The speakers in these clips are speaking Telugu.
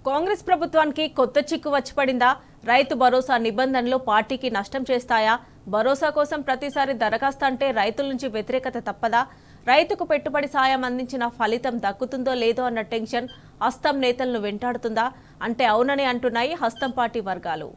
కాంగ్రెస్ ప్రభుత్వానికి కొత్త చిక్కు వచ్చి పడిందా? రైతు భరోసా నిబంధనలు పార్టీకి నష్టం చేస్తాయా? భరోసా కోసం ప్రతిసారి దరఖాస్తు అంటే రైతుల నుంచి వ్యతిరేకత తప్పదా? రైతుకు పెట్టుబడి సాయం అందించిన ఫలితం దక్కుతుందో లేదో అన్న టెన్షన్ హస్తం నేతలను వెంటాడుతుందా అంటే అవునని అంటున్నాయి హస్తం పార్టీ వర్గాలు.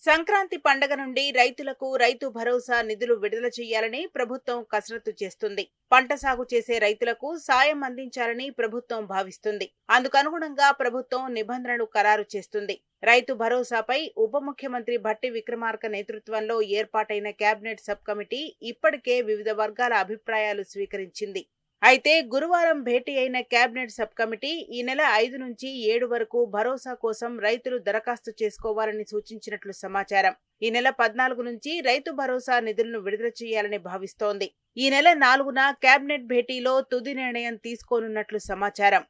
సంక్రాంతి పండగ నుండి రైతులకు రైతు భరోసా నిధులు విడుదల చేయాలని ప్రభుత్వం కసరత్తు చేస్తుంది. పంట సాగు చేసే రైతులకు సాయం అందించాలని ప్రభుత్వం భావిస్తుంది. అందుకనుగుణంగా ప్రభుత్వం నిబంధనలు ఖరారు చేస్తుంది. రైతు భరోసాపై ఉప ముఖ్యమంత్రి భట్టి విక్రమార్క నేతృత్వంలో ఏర్పాటైన కేబినెట్ సబ్ కమిటీ ఇప్పటికే వివిధ వర్గాల అభిప్రాయాలు స్వీకరించింది. అయితే గురువారం భేటీ అయిన కేబినెట్ సబ్ కమిటీ ఈ నెల 5 నుంచి 7 వరకు భరోసా కోసం రైతులు దరఖాస్తు చేసుకోవాలని సూచించినట్లు సమాచారం. ఈ నెల 14 నుంచి రైతు భరోసా నిధులను విడుదల చేయాలని భావిస్తోంది. ఈ నెల 4న కేబినెట్ భేటీలో తుది నిర్ణయం తీసుకోనున్నట్లు సమాచారం.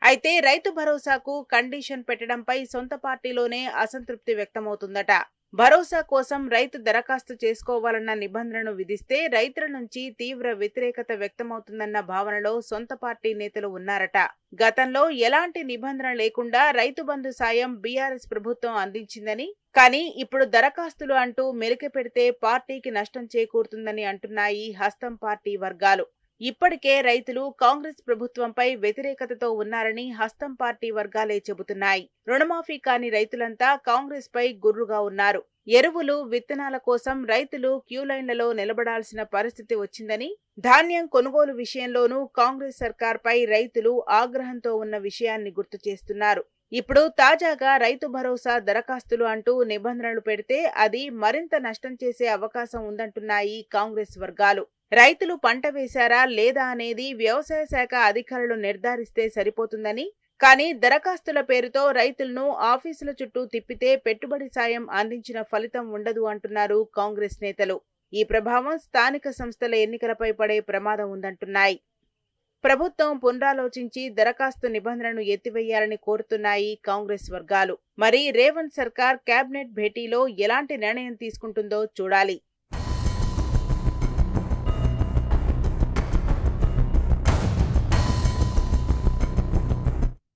అయితే రైతు భరోసాకు కండిషన్ పెట్టడంపై సొంత పార్టీలోనే అసంతృప్తి వ్యక్తమవుతుందట. భరోసా కోసం రైతు దరఖాస్తు చేసుకోవాలన్న నిబంధనను విధిస్తే రైతుల నుంచి తీవ్ర వ్యతిరేకత వ్యక్తమవుతుందన్న భావనలో సొంత పార్టీ నేతలు ఉన్నారట. గతంలో ఎలాంటి నిబంధన లేకుండా రైతు బంధు సాయం బీఆర్ఎస్ ప్రభుత్వం అందించిందని, కానీ ఇప్పుడు దరఖాస్తులు అంటూ మెలిక పెడితే పార్టీకి నష్టం చేకూరుతుందని అంటున్నాయి హస్తం పార్టీ వర్గాలు. ఇప్పటికే రైతులు కాంగ్రెస్ ప్రభుత్వంపై వ్యతిరేకతతో ఉన్నారని హస్తం పార్టీ వర్గాలే చెబుతున్నాయి. రుణమాఫీ కాని రైతులంతా కాంగ్రెస్ పై గుర్రుగా ఉన్నారు. ఎరువులు, విత్తనాల కోసం రైతులు క్యూలైన్లలో నిలబడాల్సిన పరిస్థితి వచ్చిందని, ధాన్యం కొనుగోలు విషయంలోనూ కాంగ్రెస్ సర్కార్పై రైతులు ఆగ్రహంతో ఉన్న విషయాన్ని గుర్తు చేస్తున్నారు. ఇప్పుడు తాజాగా రైతు భరోసా దరఖాస్తులు అంటూ నిబంధనలు పెడితే అది మరింత నష్టం చేసే అవకాశం ఉందంటున్నాయి కాంగ్రెస్ వర్గాలు. రైతులు పంట వేశారా లేదా అనేది వ్యవసాయ శాఖ అధికారులు నిర్ధారిస్తే సరిపోతుందని, కానీ దరఖాస్తుల పేరుతో రైతులను ఆఫీసుల చుట్టూ తిప్పితే పెట్టుబడి సాయం అందించిన ఫలితం ఉండదు అంటున్నారు కాంగ్రెస్ నేతలు. ఈ ప్రభావం స్థానిక సంస్థల ఎన్నికలపై పడే ప్రమాదం ఉందంటున్నాయి. ప్రభుత్వం పునరాలోచించి దరఖాస్తు నిబంధనను ఎత్తివేయాలని కోరుతున్నాయి కాంగ్రెస్ వర్గాలు. మరి రేవంత్ సర్కార్ కేబినెట్ భేటీలో ఎలాంటి నిర్ణయం తీసుకుంటుందో చూడాలి.